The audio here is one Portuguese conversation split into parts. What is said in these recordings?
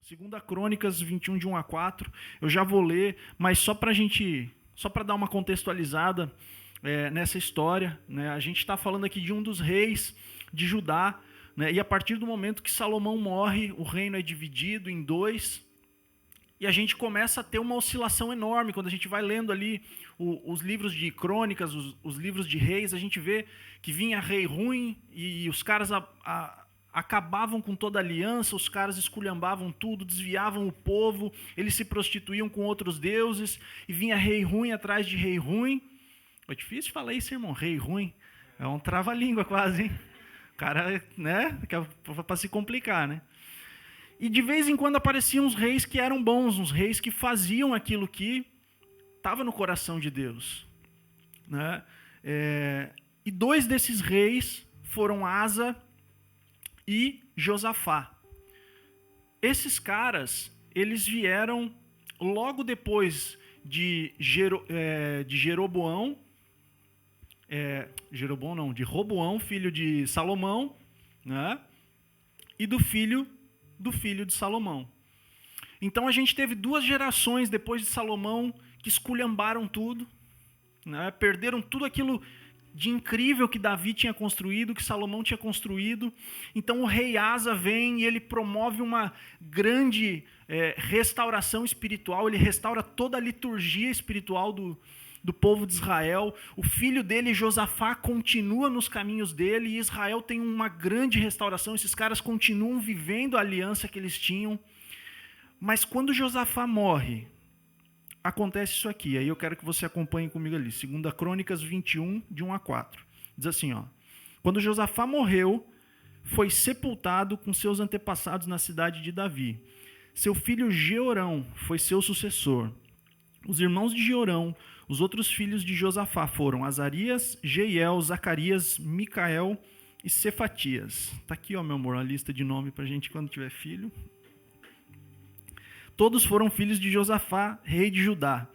2 Crônicas 21, de 1 a 4. Eu já vou ler, mas só para dar uma contextualizada nessa história, né? A gente está falando aqui de um dos reis de Judá, né? E a partir do momento que Salomão morre, o reino é dividido em dois, e a gente começa a ter uma oscilação enorme. Quando a gente vai lendo ali os livros de crônicas, os livros de reis, a gente vê que vinha rei ruim e os caras acabavam com toda a aliança, os caras esculhambavam tudo, desviavam o povo, eles se prostituíam com outros deuses, e vinha rei ruim atrás de rei ruim. É difícil falar isso, irmão, rei ruim. É um trava-língua quase, hein? O cara, né, para se complicar, né? E de vez em quando apareciam uns reis que eram bons, uns reis que faziam aquilo que estava no coração de Deus, né? E dois desses reis foram Asa e Josafá. Esses caras, eles vieram logo depois de Roboão, filho de Salomão, né? E do filho de Salomão. Então a gente teve duas gerações depois de Salomão que esculhambaram tudo, né? Perderam tudo aquilo de incrível que Davi tinha construído, que Salomão tinha construído. Então o rei Asa vem e ele promove uma grande restauração espiritual, ele restaura toda a liturgia espiritual do povo de Israel. O filho dele, Josafá, continua nos caminhos dele, e Israel tem uma grande restauração. Esses caras continuam vivendo a aliança que eles tinham. Mas quando Josafá morre, acontece isso aqui. Aí eu quero que você acompanhe comigo ali. 2 Crônicas 21, de 1 a 4. Diz assim, ó: quando Josafá morreu, foi sepultado com seus antepassados na cidade de Davi. Seu filho Jeorão foi seu sucessor. Os irmãos de Jeorão, os outros filhos de Josafá, foram Azarias, Jeiel, Zacarias, Micael e Cefatias. Está aqui, ó, meu amor, a lista de nome para a gente quando tiver filho. Todos foram filhos de Josafá, rei de Judá.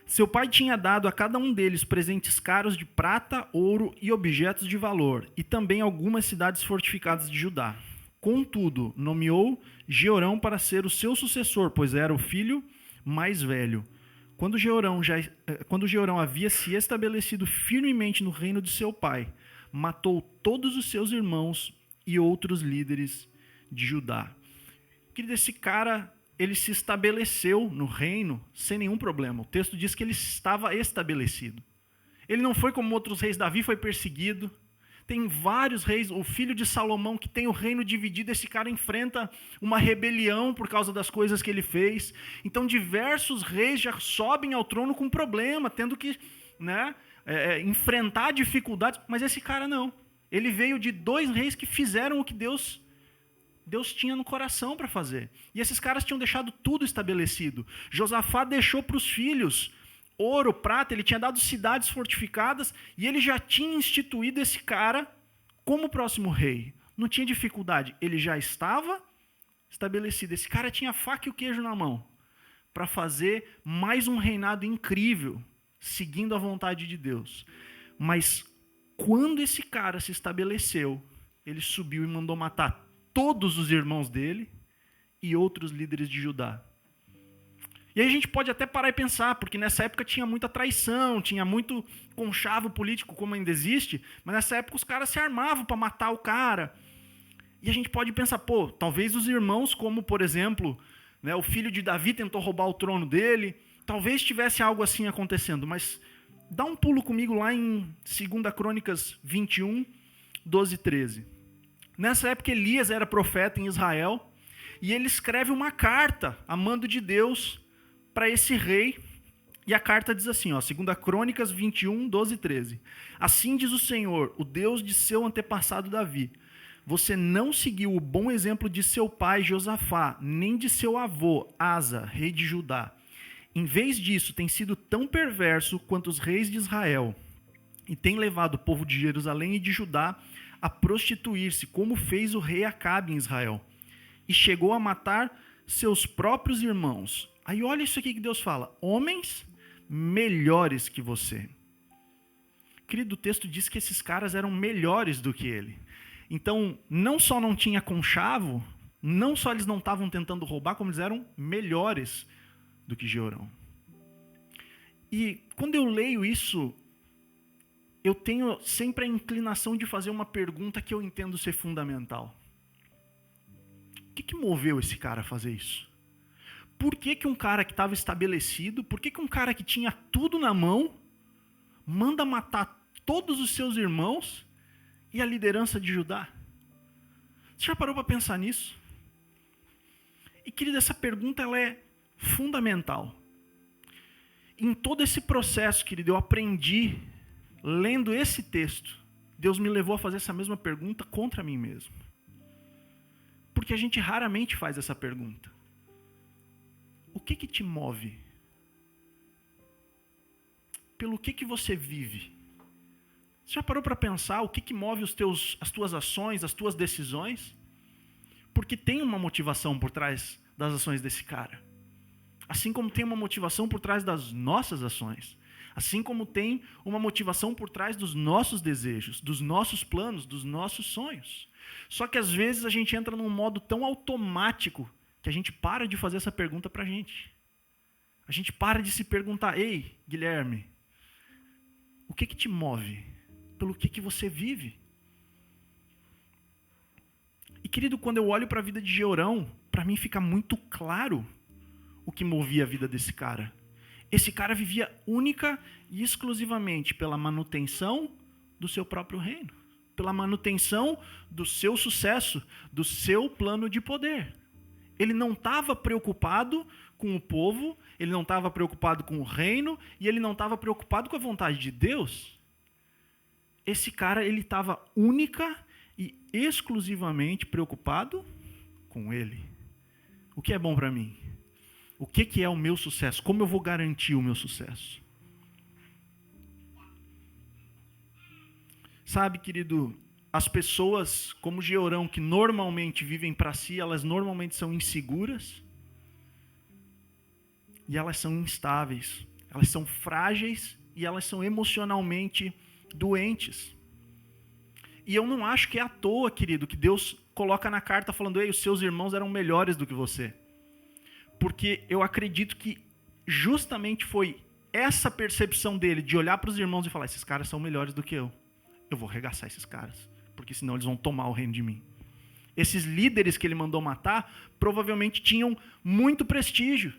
Seu pai tinha dado a cada um deles presentes caros de prata, ouro e objetos de valor, e também algumas cidades fortificadas de Judá. Contudo, nomeou Jeorão para ser o seu sucessor, pois era o filho mais velho. Quando Jeorão havia se estabelecido firmemente no reino de seu pai, matou todos os seus irmãos e outros líderes de Judá. Querido, esse cara, ele se estabeleceu no reino sem nenhum problema. O texto diz que ele estava estabelecido. Ele não foi como outros reis. Davi foi perseguido. Tem vários reis. O filho de Salomão, que tem o reino dividido, esse cara enfrenta uma rebelião por causa das coisas que ele fez. Então diversos reis já sobem ao trono com problema, tendo que, né, enfrentar dificuldades. Mas esse cara não. Ele veio de dois reis que fizeram o que Deus tinha no coração para fazer. E esses caras tinham deixado tudo estabelecido. Josafá deixou para os filhos ouro, prata, ele tinha dado cidades fortificadas, e ele já tinha instituído esse cara como próximo rei. Não tinha dificuldade, ele já estava estabelecido. Esse cara tinha a faca e o queijo na mão para fazer mais um reinado incrível, seguindo a vontade de Deus. Mas quando esse cara se estabeleceu, ele subiu e mandou matar todos os irmãos dele e outros líderes de Judá. E aí a gente pode até parar e pensar, porque nessa época tinha muita traição, tinha muito conchavo político, como ainda existe, mas nessa época os caras se armavam para matar o cara. E a gente pode pensar, talvez os irmãos, como por exemplo, né, o filho de Davi tentou roubar o trono dele, talvez tivesse algo assim acontecendo, mas dá um pulo comigo lá em 2 Crônicas 21, 12 e 13. Nessa época Elias era profeta em Israel, e ele escreve uma carta a mando de Deus para esse rei, e a carta diz assim, 2 Crônicas 21, 12 e 13. Assim diz o Senhor, o Deus de seu antepassado Davi: você não seguiu o bom exemplo de seu pai Josafá, nem de seu avô Asa, rei de Judá. Em vez disso, tem sido tão perverso quanto os reis de Israel, e tem levado o povo de Jerusalém e de Judá a prostituir-se, como fez o rei Acabe em Israel, e chegou a matar seus próprios irmãos. Aí olha isso aqui que Deus fala: homens melhores que você. Querido, o texto diz que esses caras eram melhores do que ele. Então, não só não tinha conchavo, Não só eles não estavam tentando roubar, como eles eram melhores do que Jeorão. E quando eu leio isso, eu tenho sempre a inclinação de fazer uma pergunta que eu entendo ser fundamental. O que moveu esse cara a fazer isso? Por que um cara que estava estabelecido, por que um cara que tinha tudo na mão, manda matar todos os seus irmãos e a liderança de Judá? Você já parou para pensar nisso? E, querido, essa pergunta ela é fundamental. Em todo esse processo, querido, eu aprendi, lendo esse texto, Deus me levou a fazer essa mesma pergunta contra mim mesmo. Porque a gente raramente faz essa pergunta. O que te move? Pelo que você vive? Você já parou para pensar o que move as tuas ações, as tuas decisões? Porque tem uma motivação por trás das ações desse cara. Assim como tem uma motivação por trás das nossas ações. Assim como tem uma motivação por trás dos nossos desejos, dos nossos planos, dos nossos sonhos. Só que às vezes a gente entra num modo tão automático que a gente para de fazer essa pergunta pra gente. A gente para de se perguntar, ei, Guilherme, o que te move? Pelo que você vive? E, querido, quando eu olho para a vida de Jeorão, para mim fica muito claro o que movia a vida desse cara. Esse cara vivia única e exclusivamente pela manutenção do seu próprio reino, pela manutenção do seu sucesso, do seu plano de poder. Ele não estava preocupado com o povo, ele não estava preocupado com o reino e ele não estava preocupado com a vontade de Deus. Esse cara, ele estava única e exclusivamente preocupado com ele. O que é bom para mim? O que é o meu sucesso? Como eu vou garantir o meu sucesso? Sabe, querido, as pessoas como Jeorão, que normalmente vivem para si, elas normalmente são inseguras e elas são instáveis, elas são frágeis e elas são emocionalmente doentes. E eu não acho que é à toa, querido, que Deus coloca na carta falando, ei, os seus irmãos eram melhores do que você. Porque eu acredito que justamente foi essa percepção dele de olhar para os irmãos e falar, esses caras são melhores do que eu. Eu vou arregaçar esses caras, porque senão eles vão tomar o reino de mim. Esses líderes que ele mandou matar provavelmente tinham muito prestígio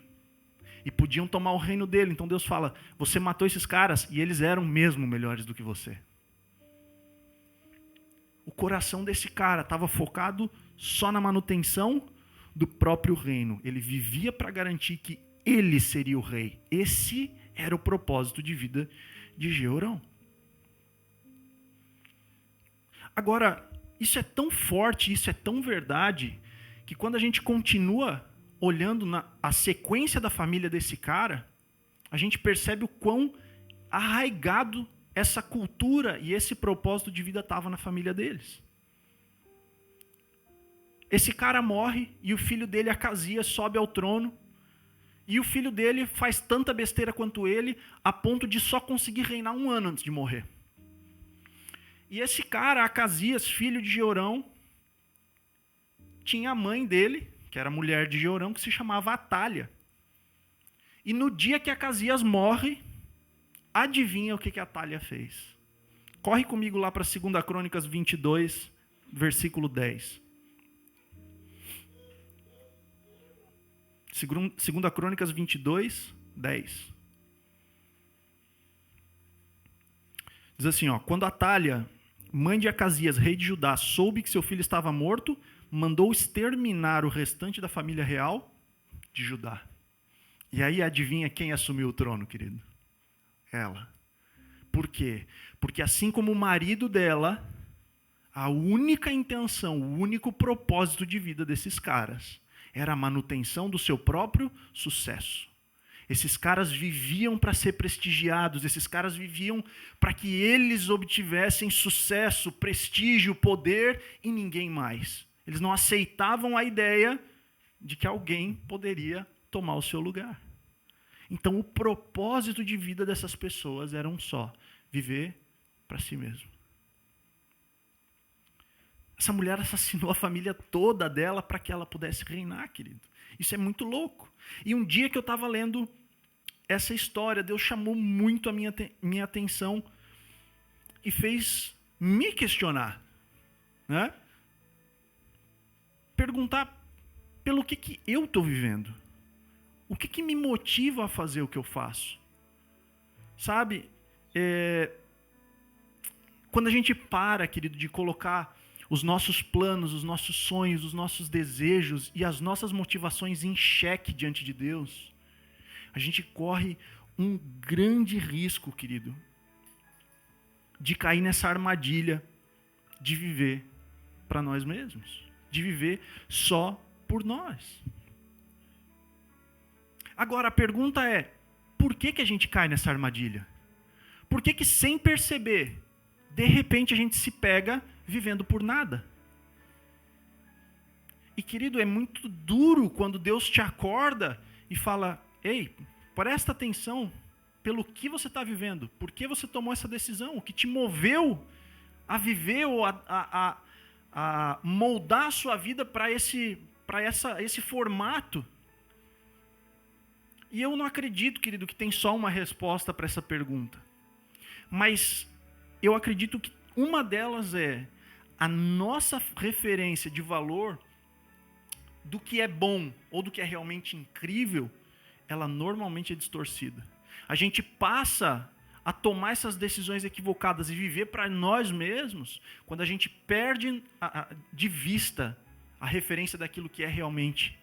e podiam tomar o reino dele. Então Deus fala, você matou esses caras e eles eram mesmo melhores do que você. O coração desse cara estava focado só na manutenção do próprio reino. Ele vivia para garantir que ele seria o rei. Esse era o propósito de vida de Jeorão. Agora, isso é tão forte, isso é tão verdade, que quando a gente continua olhando a sequência da família desse cara, a gente percebe o quão arraigado essa cultura e esse propósito de vida estava na família deles. Esse cara morre e o filho dele, Acasias, sobe ao trono. E o filho dele faz tanta besteira quanto ele, a ponto de só conseguir reinar 1 ano antes de morrer. E esse cara, Acasias, filho de Jeorão, tinha a mãe dele, que era a mulher de Jeorão, que se chamava Atália. E no dia que Acasias morre, adivinha o que a Atália fez? Corre comigo lá para 2 Crônicas 22, versículo 10. 2 Crônicas 22, 10. Diz assim, quando Atália, mãe de Acasias, rei de Judá, soube que seu filho estava morto, mandou exterminar o restante da família real de Judá. E aí adivinha quem assumiu o trono, querido? Ela. Por quê? Porque assim como o marido dela, a única intenção, o único propósito de vida desses caras era a manutenção do seu próprio sucesso. Esses caras viviam para ser prestigiados, esses caras viviam para que eles obtivessem sucesso, prestígio, poder e ninguém mais. Eles não aceitavam a ideia de que alguém poderia tomar o seu lugar. Então, o propósito de vida dessas pessoas era um só: viver para si mesmo. Essa mulher assassinou a família toda dela para que ela pudesse reinar, querido. Isso é muito louco. E um dia que eu estava lendo essa história, Deus chamou muito a minha atenção e fez me questionar, né? Perguntar pelo que eu estou vivendo. O que me motiva a fazer o que eu faço? Sabe, quando a gente para, querido, de colocar os nossos planos, os nossos sonhos, os nossos desejos e as nossas motivações em xeque diante de Deus, a gente corre um grande risco, querido, de cair nessa armadilha de viver para nós mesmos, de viver só por nós. Agora, a pergunta é, por que a gente cai nessa armadilha? Por que sem perceber, de repente a gente se pega vivendo por nada? E, querido, é muito duro quando Deus te acorda e fala, ei, presta atenção pelo que você está vivendo, por que você tomou essa decisão, o que te moveu a viver ou a moldar a sua vida para esse formato. E eu não acredito, querido, que tem só uma resposta para essa pergunta. Mas eu acredito que uma delas é a nossa referência de valor do que é bom ou do que é realmente incrível, ela normalmente é distorcida. A gente passa a tomar essas decisões equivocadas e viver para nós mesmos quando a gente perde de vista a referência daquilo que é realmente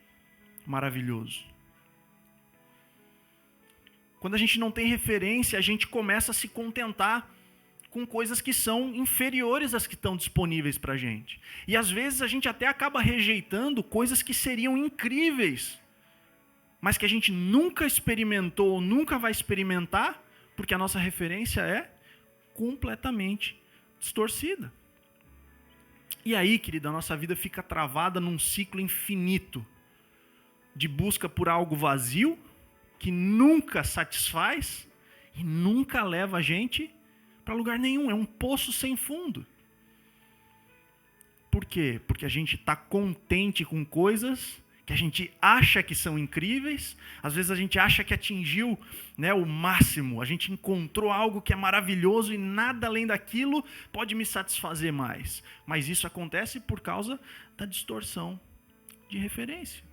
maravilhoso. Quando a gente não tem referência, a gente começa a se contentar com coisas que são inferiores às que estão disponíveis para a gente. E às vezes a gente até acaba rejeitando coisas que seriam incríveis, mas que a gente nunca experimentou, nunca vai experimentar, porque a nossa referência é completamente distorcida. E aí, querida, a nossa vida fica travada num ciclo infinito de busca por algo vazio, que nunca satisfaz e nunca leva a gente para lugar nenhum. É um poço sem fundo. Por quê? Porque a gente está contente com coisas que a gente acha que são incríveis. Às vezes a gente acha que atingiu, né, o máximo. A gente encontrou algo que é maravilhoso e nada além daquilo pode me satisfazer mais. Mas isso acontece por causa da distorção de referência.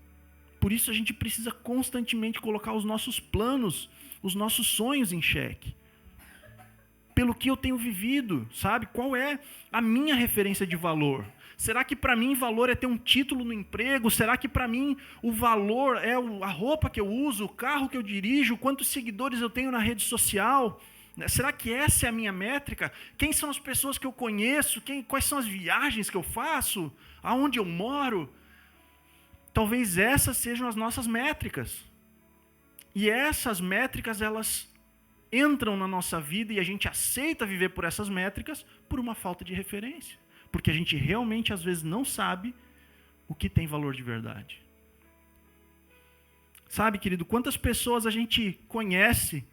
Por isso a gente precisa constantemente colocar os nossos planos, os nossos sonhos em xeque. Pelo que eu tenho vivido, sabe? Qual é a minha referência de valor? Será que para mim valor é ter um título no emprego? Será que para mim o valor é a roupa que eu uso, o carro que eu dirijo, quantos seguidores eu tenho na rede social? Será que essa é a minha métrica? Quem são as pessoas que eu conheço? Quais são as viagens que eu faço? Aonde eu moro? Talvez essas sejam as nossas métricas. E essas métricas, elas entram na nossa vida e a gente aceita viver por essas métricas por uma falta de referência. Porque a gente realmente, às vezes, não sabe o que tem valor de verdade. Sabe, querido, quantas pessoas a gente conhece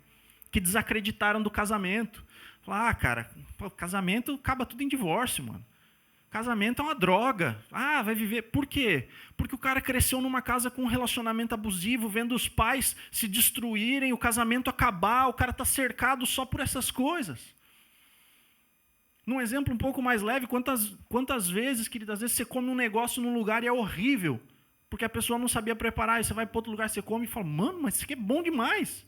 que desacreditaram do casamento? Falar, cara, casamento acaba tudo em divórcio, mano. Casamento é uma droga. Vai viver. Por quê? Porque o cara cresceu numa casa com um relacionamento abusivo, vendo os pais se destruírem, o casamento acabar, o cara está cercado só por essas coisas. Num exemplo um pouco mais leve, quantas vezes, querido, às vezes você come um negócio num lugar e é horrível, porque a pessoa não sabia preparar, e você vai para outro lugar, você come e fala, mano, mas isso aqui é bom demais.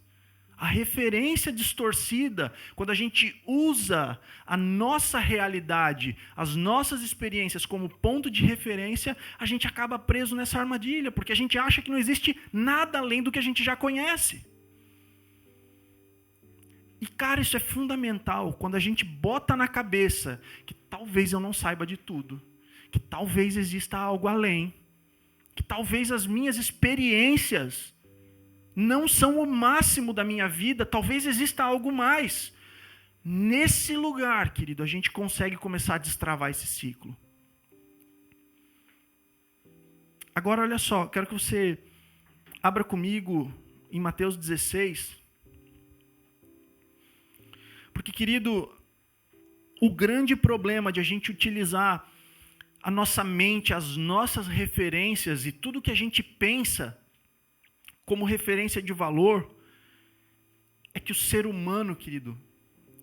A referência distorcida, quando a gente usa a nossa realidade, as nossas experiências como ponto de referência, a gente acaba preso nessa armadilha, porque a gente acha que não existe nada além do que a gente já conhece. E, cara, isso é fundamental, quando a gente bota na cabeça que talvez eu não saiba de tudo, que talvez exista algo além, que talvez as minhas experiências não são o máximo da minha vida, talvez exista algo mais. Nesse lugar, querido, a gente consegue começar a destravar esse ciclo. Agora, olha só, quero que você abra comigo em Mateus 16. Porque, querido, o grande problema de a gente utilizar a nossa mente, as nossas referências e tudo que a gente pensa como referência de valor, é que o ser humano, querido,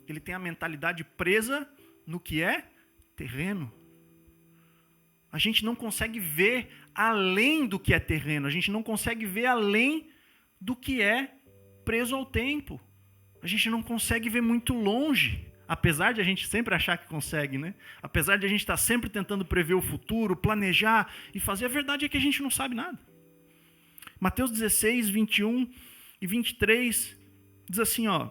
ele tem a mentalidade presa no que é terreno. A gente não consegue ver além do que é terreno, a gente não consegue ver além do que é preso ao tempo. A gente não consegue ver muito longe, apesar de a gente sempre achar que consegue, né? Apesar de a gente estar sempre tentando prever o futuro, planejar e fazer, a verdade é que a gente não sabe nada. Mateus 16, 21 e 23 diz assim, ó: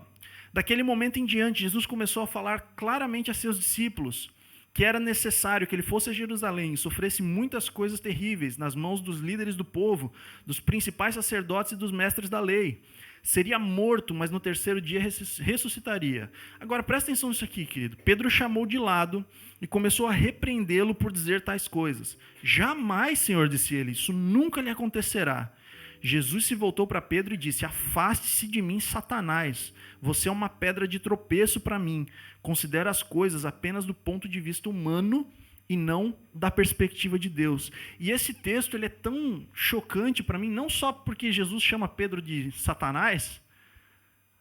daquele momento em diante, Jesus começou a falar claramente a seus discípulos que era necessário que ele fosse a Jerusalém e sofresse muitas coisas terríveis nas mãos dos líderes do povo, dos principais sacerdotes e dos mestres da lei. Seria morto, mas no terceiro dia ressuscitaria. Agora, presta atenção nisso aqui, querido. Pedro chamou de lado e começou a repreendê-lo por dizer tais coisas. Jamais, Senhor, disse ele, isso nunca lhe acontecerá. Jesus se voltou para Pedro e disse: afaste-se de mim, Satanás. Você é uma pedra de tropeço para mim. Considera as coisas apenas do ponto de vista humano e não da perspectiva de Deus. E esse texto ele é tão chocante para mim, não só porque Jesus chama Pedro de Satanás,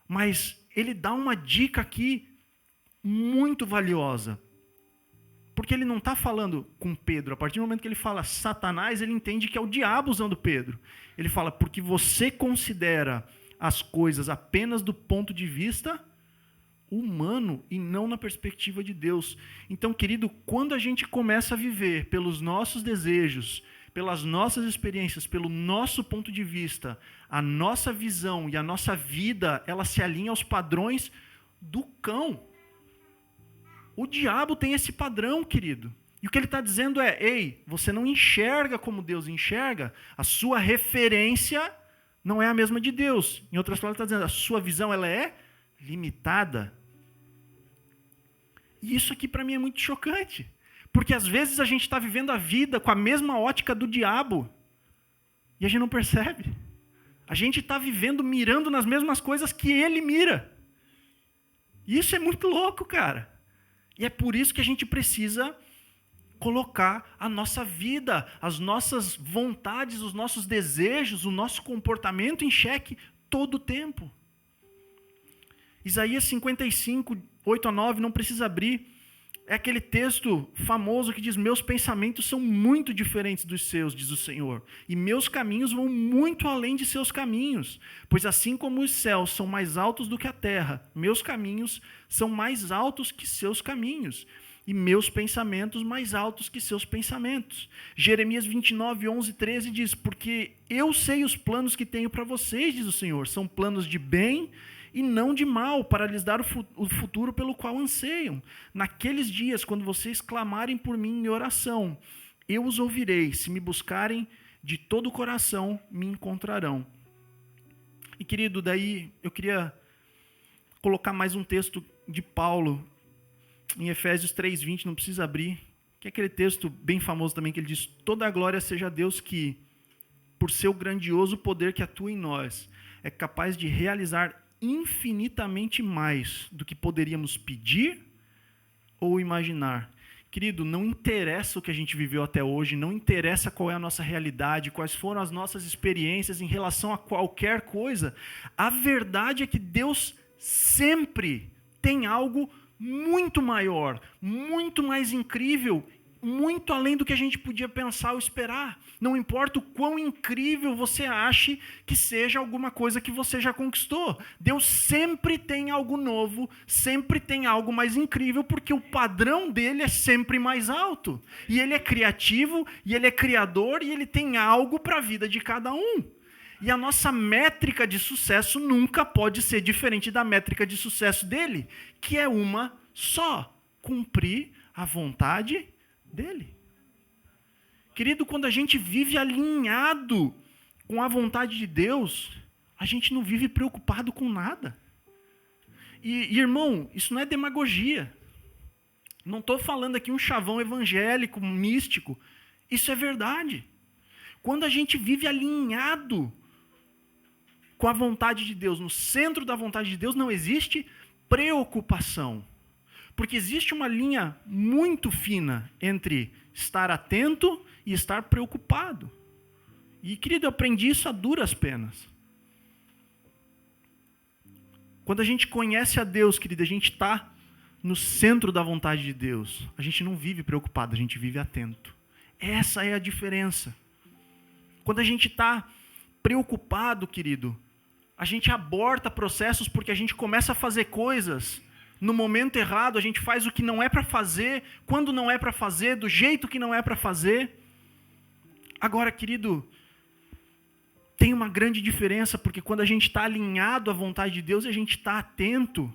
mas ele dá uma dica aqui muito valiosa. Porque ele não está falando com Pedro. A partir do momento que ele fala Satanás, ele entende que é o diabo usando Pedro. Ele fala, porque você considera as coisas apenas do ponto de vista humano e não na perspectiva de Deus. Então, querido, quando a gente começa a viver pelos nossos desejos, pelas nossas experiências, pelo nosso ponto de vista, a nossa visão e a nossa vida, ela se alinha aos padrões do cão. O diabo tem esse padrão, querido. E o que ele está dizendo é, ei, você não enxerga como Deus enxerga, a sua referência não é a mesma de Deus. Em outras palavras, ele está dizendo, a sua visão ela é limitada. E isso aqui para mim é muito chocante. Porque às vezes a gente está vivendo a vida com a mesma ótica do diabo e a gente não percebe. A gente está vivendo, mirando nas mesmas coisas que ele mira. E isso é muito louco, cara. E é por isso que a gente precisa colocar a nossa vida, as nossas vontades, os nossos desejos, o nosso comportamento em xeque todo o tempo. Isaías 55, 8 a 9, não precisa abrir. É aquele texto famoso que diz, meus pensamentos são muito diferentes dos seus, diz o Senhor, e meus caminhos vão muito além de seus caminhos, pois assim como os céus são mais altos do que a terra, meus caminhos são mais altos que seus caminhos, e meus pensamentos mais altos que seus pensamentos. Jeremias 29, 11, 13 diz, porque eu sei os planos que tenho para vocês, diz o Senhor, são planos de bem e não de mal, para lhes dar o futuro pelo qual anseiam. Naqueles dias, quando vocês clamarem por mim em oração, eu os ouvirei. Se me buscarem de todo o coração, me encontrarão. E, querido, daí eu queria colocar mais um texto de Paulo, em Efésios 3:20, não precisa abrir, que é aquele texto bem famoso também, que ele diz, toda a glória seja a Deus que, por seu grandioso poder que atua em nós, é capaz de realizar infinitamente mais do que poderíamos pedir ou imaginar. Querido, não interessa o que a gente viveu até hoje, não interessa qual é a nossa realidade, quais foram as nossas experiências em relação a qualquer coisa. A verdade é que Deus sempre tem algo muito maior, muito mais incrível, muito além do que a gente podia pensar ou esperar. Não importa o quão incrível você ache que seja alguma coisa que você já conquistou. Deus sempre tem algo novo, sempre tem algo mais incrível, porque o padrão dele é sempre mais alto. E ele é criativo, e ele é criador, e ele tem algo para a vida de cada um. E a nossa métrica de sucesso nunca pode ser diferente da métrica de sucesso dele, que é uma só: cumprir a vontade dele. Querido, quando a gente vive alinhado com a vontade de Deus, a gente não vive preocupado com nada. E irmão, isso não é demagogia. Não estou falando aqui um chavão evangélico, místico. Isso é verdade. Quando a gente vive alinhado com a vontade de Deus, no centro da vontade de Deus, não existe preocupação. Porque existe uma linha muito fina entre estar atento e estar preocupado. E, querido, eu aprendi isso a duras penas. Quando a gente conhece a Deus, querido, a gente está no centro da vontade de Deus. A gente não vive preocupado, a gente vive atento. Essa é a diferença. Quando a gente está preocupado, querido, a gente aborta processos porque a gente começa a fazer coisas no momento errado, a gente faz o que não é para fazer, quando não é para fazer, do jeito que não é para fazer. Agora, querido, tem uma grande diferença, porque quando a gente está alinhado à vontade de Deus e a gente está atento,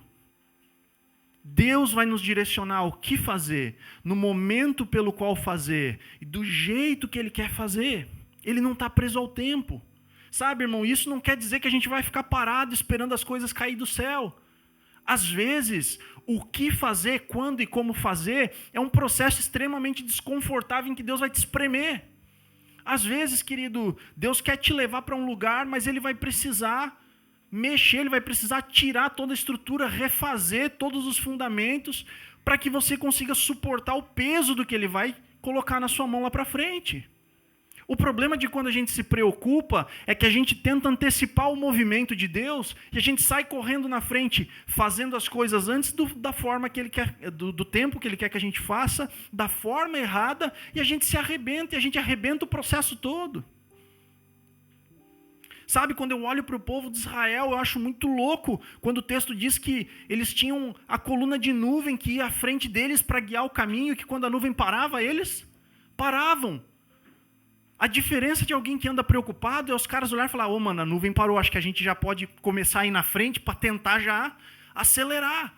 Deus vai nos direcionar o que fazer, no momento pelo qual fazer, e do jeito que Ele quer fazer. Ele não está preso ao tempo. Sabe, irmão, isso não quer dizer que a gente vai ficar parado esperando as coisas cair do céu. Às vezes, o que fazer, quando e como fazer, é um processo extremamente desconfortável em que Deus vai te espremer. Às vezes, querido, Deus quer te levar para um lugar, mas Ele vai precisar mexer, Ele vai precisar tirar toda a estrutura, refazer todos os fundamentos, para que você consiga suportar o peso do que Ele vai colocar na sua mão lá para frente. O problema de quando a gente se preocupa é que a gente tenta antecipar o movimento de Deus e a gente sai correndo na frente, fazendo as coisas antes da forma que Ele quer, do tempo que Ele quer que a gente faça, da forma errada, e a gente se arrebenta, e a gente arrebenta o processo todo. Sabe, quando eu olho para o povo de Israel, eu acho muito louco quando o texto diz que eles tinham a coluna de nuvem que ia à frente deles para guiar o caminho, e que quando a nuvem parava, eles paravam. A diferença de alguém que anda preocupado é os caras olharem e falar, mano, a nuvem parou, acho que a gente já pode começar a ir na frente para tentar já acelerar.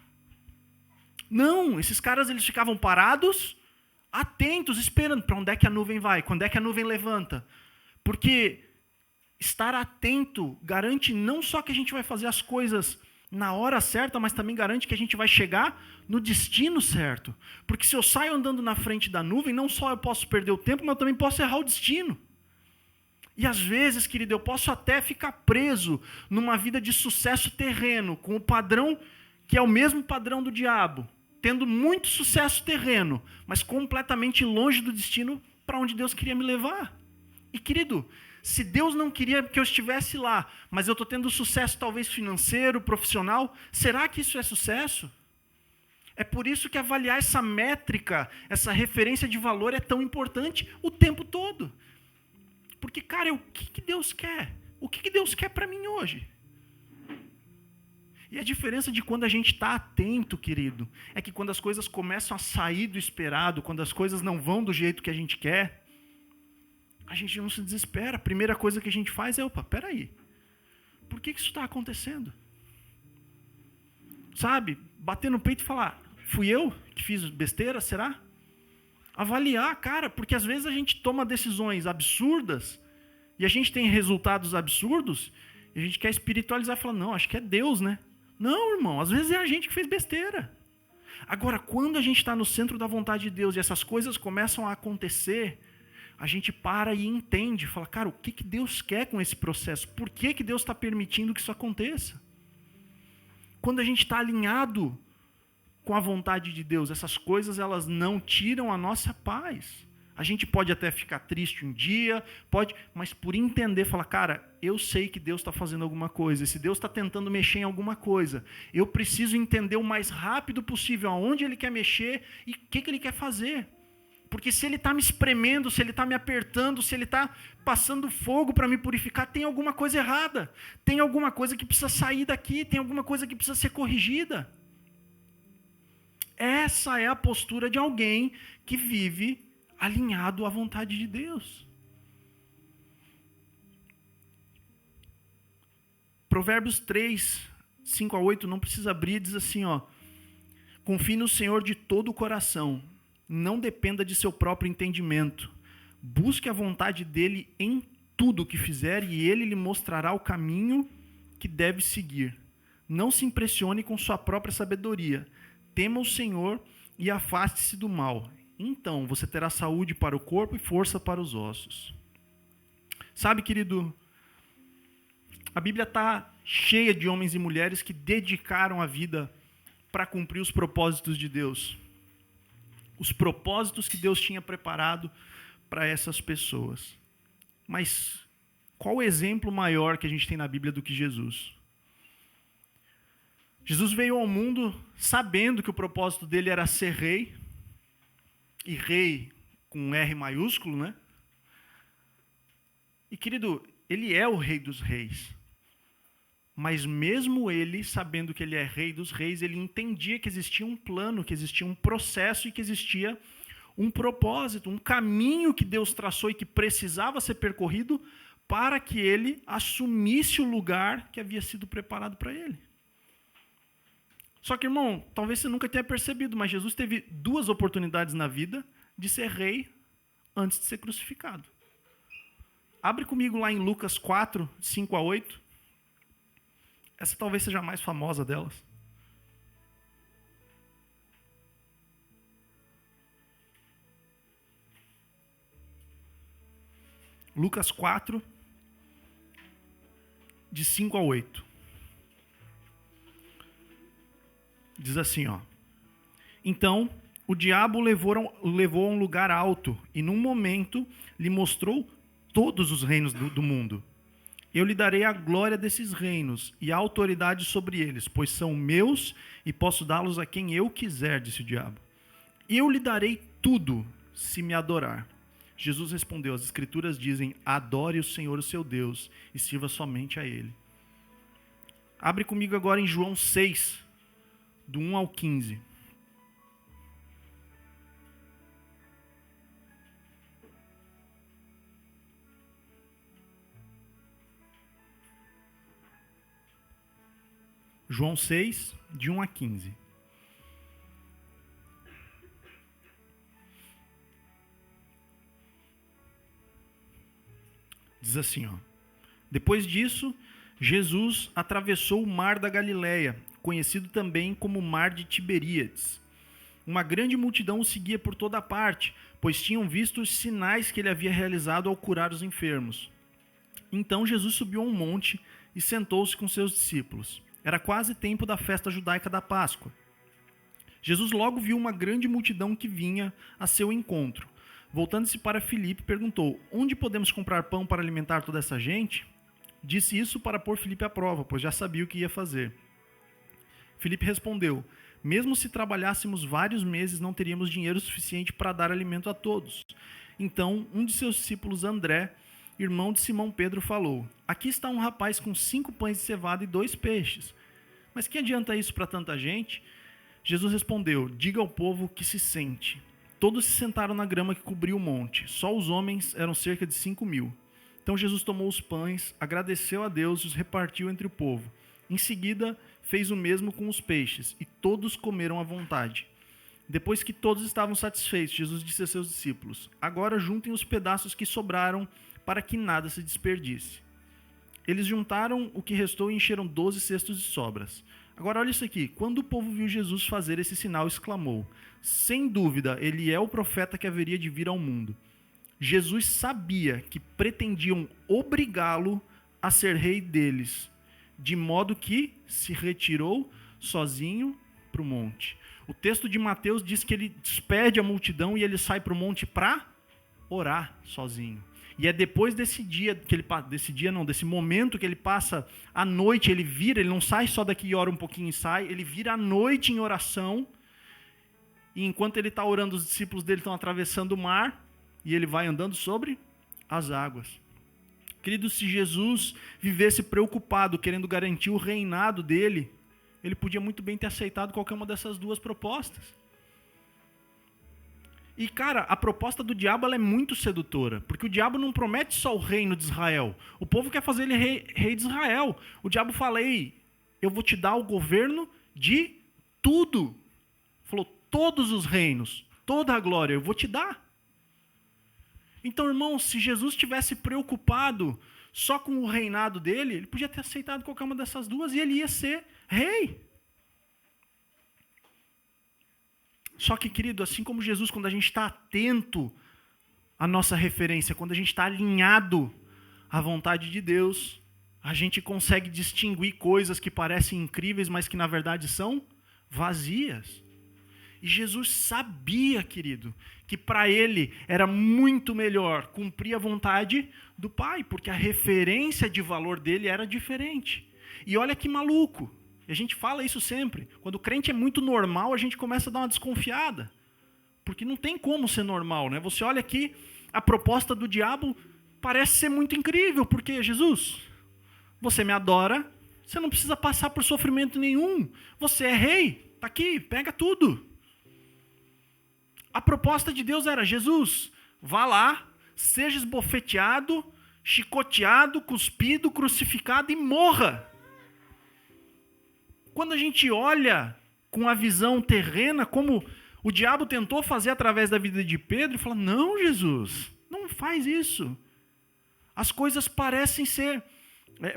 Não, esses caras eles ficavam parados, atentos, esperando para onde é que a nuvem vai, quando é que a nuvem levanta. Porque estar atento garante não só que a gente vai fazer as coisas na hora certa, mas também garante que a gente vai chegar no destino certo. Porque se eu saio andando na frente da nuvem, não só eu posso perder o tempo, mas eu também posso errar o destino. E às vezes, querido, eu posso até ficar preso numa vida de sucesso terreno, com o padrão que é o mesmo padrão do diabo, tendo muito sucesso terreno, mas completamente longe do destino para onde Deus queria me levar. E, querido, se Deus não queria que eu estivesse lá, mas eu estou tendo sucesso talvez financeiro, profissional, será que isso é sucesso? É por isso que avaliar essa métrica, essa referência de valor é tão importante o tempo todo. Porque, cara, o que Deus quer? O que Deus quer para mim hoje? E a diferença de quando a gente está atento, querido, é que quando as coisas começam a sair do esperado, quando as coisas não vão do jeito que a gente quer, a gente não se desespera. A primeira coisa que a gente faz é, peraí, por que isso está acontecendo? Sabe, bater no peito e falar, fui eu que fiz besteira, será? Avaliar, cara, porque às vezes a gente toma decisões absurdas e a gente tem resultados absurdos e a gente quer espiritualizar e falar, não, acho que é Deus, né? Não, irmão, às vezes é a gente que fez besteira. Agora, quando a gente está no centro da vontade de Deus e essas coisas começam a acontecer, a gente para e entende, fala, cara, o que Deus quer com esse processo? Por que Deus está permitindo que isso aconteça? Quando a gente está alinhado com a vontade de Deus, essas coisas elas não tiram a nossa paz. A gente pode até ficar triste um dia, mas por entender, falar, cara, eu sei que Deus está fazendo alguma coisa, se Deus está tentando mexer em alguma coisa, eu preciso entender o mais rápido possível aonde Ele quer mexer e o que Ele quer fazer. Porque se Ele está me espremendo, se Ele está me apertando, se Ele está passando fogo para me purificar, tem alguma coisa errada. Tem alguma coisa que precisa sair daqui, tem alguma coisa que precisa ser corrigida. Essa é a postura de alguém que vive alinhado à vontade de Deus. Provérbios 3, 5 a 8, não precisa abrir, diz assim, confie no Senhor de todo o coração, não dependa de seu próprio entendimento. Busque a vontade dele em tudo o que fizer e ele lhe mostrará o caminho que deve seguir. Não se impressione com sua própria sabedoria. Tema o Senhor e afaste-se do mal. Então você terá saúde para o corpo e força para os ossos. Sabe, querido, a Bíblia está cheia de homens e mulheres que dedicaram a vida para cumprir os propósitos de Deus. os propósitos que Deus tinha preparado para essas pessoas. Mas qual o exemplo maior que a gente tem na Bíblia do que Jesus? Jesus veio ao mundo sabendo que o propósito dele era ser rei, e rei com um R maiúsculo, né? E, querido, ele é o rei dos reis. Mas mesmo ele, sabendo que ele é rei dos reis, ele entendia que existia um plano, que existia um processo e que existia um propósito, um caminho que Deus traçou e que precisava ser percorrido para que ele assumisse o lugar que havia sido preparado para ele. Só que, irmão, talvez você nunca tenha percebido, mas Jesus teve 2 oportunidades na vida de ser rei antes de ser crucificado. Abre comigo lá em Lucas 4, 5 a 8. Essa talvez seja a mais famosa delas. Lucas 4, de 5 a 8. Diz assim, ó. Então, o diabo o levou a um lugar alto e, num momento, lhe mostrou todos os reinos do mundo. Eu lhe darei a glória desses reinos e a autoridade sobre eles, pois são meus e posso dá-los a quem eu quiser, disse o diabo. Eu lhe darei tudo se me adorar. Jesus respondeu, as Escrituras dizem, adore o Senhor, o seu Deus, e sirva somente a Ele. Abre comigo agora em João 6, do 1 ao 15. João 6, de 1 a 15. Diz assim, ó. Depois disso, Jesus atravessou o mar da Galileia, conhecido também como Mar de Tiberíades. Uma grande multidão o seguia por toda parte, pois tinham visto os sinais que ele havia realizado ao curar os enfermos. Então Jesus subiu a um monte e sentou-se com seus discípulos. Era quase tempo da festa judaica da Páscoa. Jesus logo viu uma grande multidão que vinha a seu encontro. Voltando-se para Filipe, perguntou, onde podemos comprar pão para alimentar toda essa gente? Disse isso para pôr Filipe à prova, pois já sabia o que ia fazer. Filipe respondeu, mesmo se trabalhássemos vários meses, não teríamos dinheiro suficiente para dar alimento a todos. Então, um de seus discípulos, André, irmão de Simão Pedro, falou, aqui está um rapaz com 5 pães de cevada e 2 peixes. Mas que adianta isso para tanta gente? Jesus respondeu, diga ao povo que se sente. Todos se sentaram na grama que cobriu o monte. Só os homens eram cerca de 5.000. Então Jesus tomou os pães, agradeceu a Deus e os repartiu entre o povo. Em seguida, fez o mesmo com os peixes, e todos comeram à vontade. Depois que todos estavam satisfeitos, Jesus disse a seus discípulos, agora juntem os pedaços que sobraram, para que nada se desperdice. Eles juntaram o que restou e encheram 12 cestos de sobras. Agora olha isso aqui, quando o povo viu Jesus fazer esse sinal, exclamou, sem dúvida, ele é o profeta que haveria de vir ao mundo. Jesus sabia que pretendiam obrigá-lo a ser rei deles, de modo que se retirou sozinho para o monte. O texto de Mateus diz que ele despede a multidão e ele sai para o monte para orar sozinho. E é depois desse momento que ele passa a noite, ele não sai só daqui e ora um pouquinho e sai, ele vira a noite em oração, e enquanto ele está orando, os discípulos dele estão atravessando o mar, e ele vai andando sobre as águas. Querido, se Jesus vivesse preocupado, querendo garantir o reinado dele, ele podia muito bem ter aceitado qualquer uma dessas 2 propostas. E, cara, a proposta do diabo ela é muito sedutora, porque o diabo não promete só o reino de Israel. O povo quer fazer ele rei de Israel. O diabo fala, ei, eu vou te dar o governo de tudo. Falou, todos os reinos, toda a glória, eu vou te dar. Então, irmão, se Jesus estivesse preocupado só com o reinado dele, ele podia ter aceitado qualquer uma dessas 2 e ele ia ser rei. Só que, querido, assim como Jesus, quando a gente está atento à nossa referência, quando a gente está alinhado à vontade de Deus, a gente consegue distinguir coisas que parecem incríveis, mas que na verdade são vazias. E Jesus sabia, querido, que para ele era muito melhor cumprir a vontade do Pai, porque a referência de valor dele era diferente. E olha que maluco, a gente fala isso sempre. Quando o crente é muito normal, a gente começa a dar uma desconfiada. Porque não tem como ser normal, né? Você olha aqui, a proposta do diabo parece ser muito incrível, porque Jesus, você me adora, você não precisa passar por sofrimento nenhum, você é rei, tá aqui, pega tudo. A proposta de Deus era, Jesus, vá lá, seja esbofeteado, chicoteado, cuspido, crucificado e morra. Quando a gente olha com a visão terrena, como o diabo tentou fazer através da vida de Pedro, e fala, não, Jesus, não faz isso. As coisas parecem ser,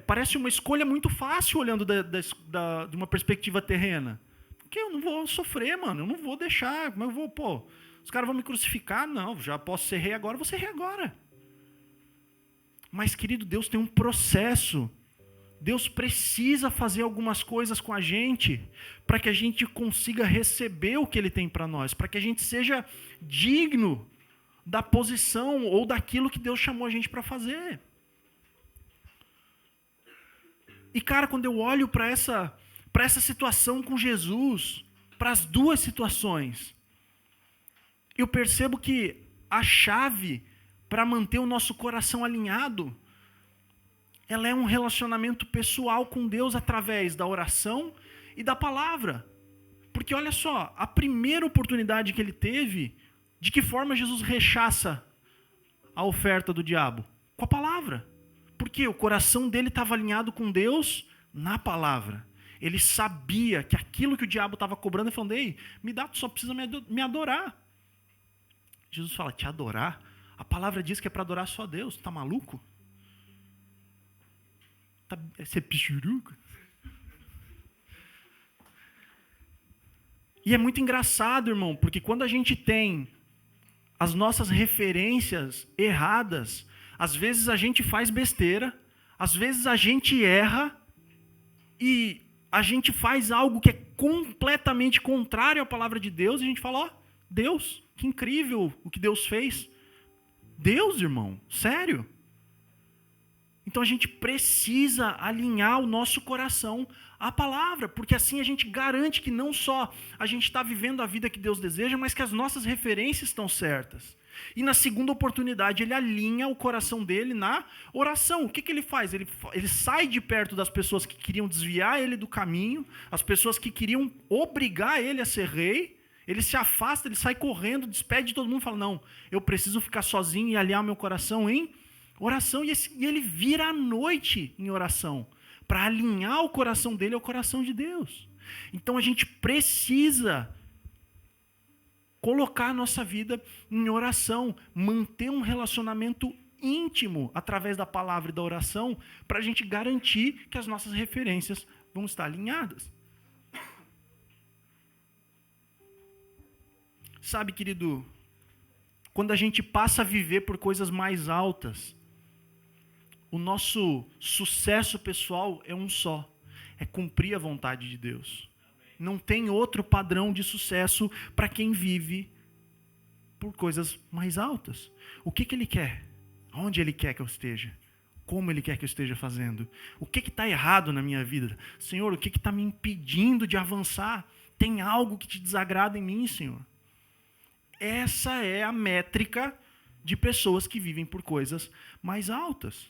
parece uma escolha muito fácil olhando de uma perspectiva terrena. Porque eu não vou sofrer, mano, eu não vou deixar, mas eu vou, os caras vão me crucificar, não, já posso ser rei agora, vou ser rei agora. Mas, querido, Deus tem um processo. Deus precisa fazer algumas coisas com a gente para que a gente consiga receber o que Ele tem para nós, para que a gente seja digno da posição ou daquilo que Deus chamou a gente para fazer. E, cara, quando eu olho para essa situação com Jesus, para as duas situações, eu percebo que a chave para manter o nosso coração alinhado, ela é um relacionamento pessoal com Deus através da oração e da palavra. Porque olha só, a primeira oportunidade que ele teve, de que forma Jesus rechaça a oferta do diabo? Com a palavra. Porque o coração dele estava alinhado com Deus na palavra. Ele sabia que aquilo que o diabo estava cobrando, ele falando, ei, me dá, tu só precisa me adorar. Jesus fala, te adorar? A palavra diz que é para adorar só Deus, tá maluco? Você é pichuruca? E é muito engraçado, irmão, porque quando a gente tem as nossas referências erradas, às vezes a gente faz besteira, às vezes a gente erra e a gente faz algo que é completamente contrário à palavra de Deus e a gente fala, ó, Deus, que incrível o que Deus fez. Deus, irmão, sério? Então a gente precisa alinhar o nosso coração à palavra, porque assim a gente garante que não só a gente está vivendo a vida que Deus deseja, mas que as nossas referências estão certas. E na segunda oportunidade ele alinha o coração dele na oração. O que ele faz? Ele sai de perto das pessoas que queriam desviar ele do caminho, as pessoas que queriam obrigar ele a ser rei. Ele se afasta, ele sai correndo, despede de todo mundo e fala, não, eu preciso ficar sozinho e alinhar meu coração em oração. E ele vira a noite em oração, para alinhar o coração dele ao coração de Deus. Então a gente precisa colocar a nossa vida em oração, manter um relacionamento íntimo através da palavra e da oração, para a gente garantir que as nossas referências vão estar alinhadas. Sabe, querido, quando a gente passa a viver por coisas mais altas, o nosso sucesso pessoal é um só, é cumprir a vontade de Deus. Não tem outro padrão de sucesso para quem vive por coisas mais altas. O que Ele quer? Onde Ele quer que eu esteja? Como Ele quer que eu esteja fazendo? O que está errado na minha vida? Senhor, o que está me impedindo de avançar? Tem algo que te desagrada em mim, Senhor? Essa é a métrica de pessoas que vivem por coisas mais altas.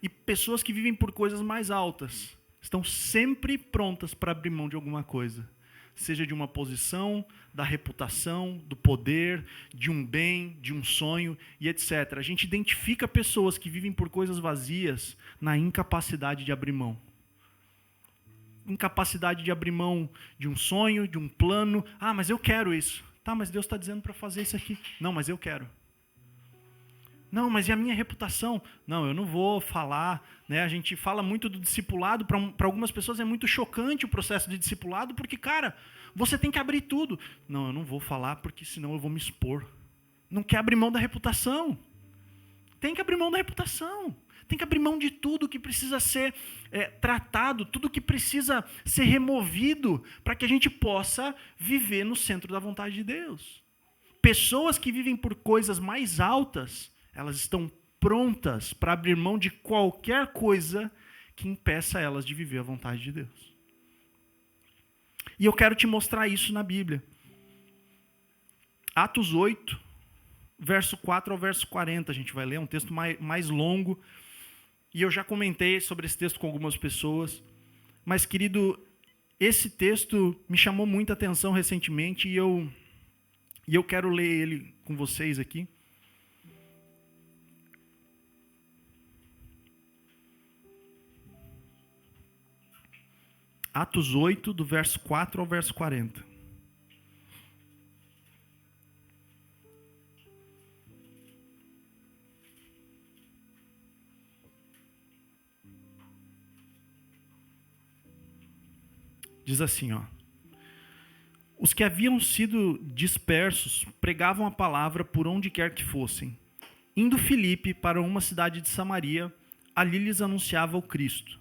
E pessoas que vivem por coisas mais altas estão sempre prontas para abrir mão de alguma coisa. Seja de uma posição, da reputação, do poder, de um bem, de um sonho e etc. A gente identifica pessoas que vivem por coisas vazias na incapacidade de abrir mão. Incapacidade de abrir mão de um sonho, de um plano. Ah, mas eu quero isso. Tá, mas Deus está dizendo para fazer isso aqui. Não, mas eu quero. Não, mas e a minha reputação? Não, eu não vou falar. Né? A gente fala muito do discipulado. Para algumas pessoas é muito chocante o processo de discipulado, porque, cara, você tem que abrir tudo. Não, eu não vou falar porque senão eu vou me expor. Não quer abrir mão da reputação. Tem que abrir mão da reputação. Tem que abrir mão de tudo que precisa ser tratado, tudo que precisa ser removido para que a gente possa viver no centro da vontade de Deus. Pessoas que vivem por coisas mais altas, elas estão prontas para abrir mão de qualquer coisa que impeça elas de viver a vontade de Deus. E eu quero te mostrar isso na Bíblia. Atos 8, verso 4 ao verso 40, a gente vai ler, é um texto mais longo, e eu já comentei sobre esse texto com algumas pessoas, mas, querido, esse texto me chamou muita atenção recentemente, e eu quero ler ele com vocês aqui. Atos 8, do verso 4 ao verso 40. Diz assim, ó. Os que haviam sido dispersos pregavam a palavra por onde quer que fossem. Indo Filipe para uma cidade de Samaria, ali lhes anunciava o Cristo.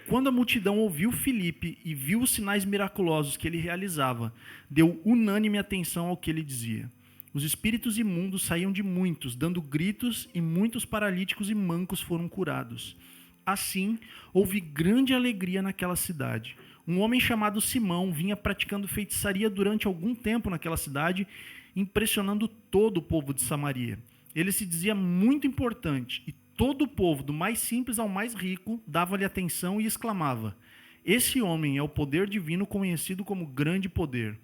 Quando a multidão ouviu Filipe e viu os sinais miraculosos que ele realizava, deu unânime atenção ao que ele dizia. Os espíritos imundos saíam de muitos, dando gritos, e muitos paralíticos e mancos foram curados. Assim, houve grande alegria naquela cidade. Um homem chamado Simão vinha praticando feitiçaria durante algum tempo naquela cidade, impressionando todo o povo de Samaria. Ele se dizia muito importante, e todo o povo, do mais simples ao mais rico, dava-lhe atenção e exclamava: esse homem é o poder divino conhecido como grande poder.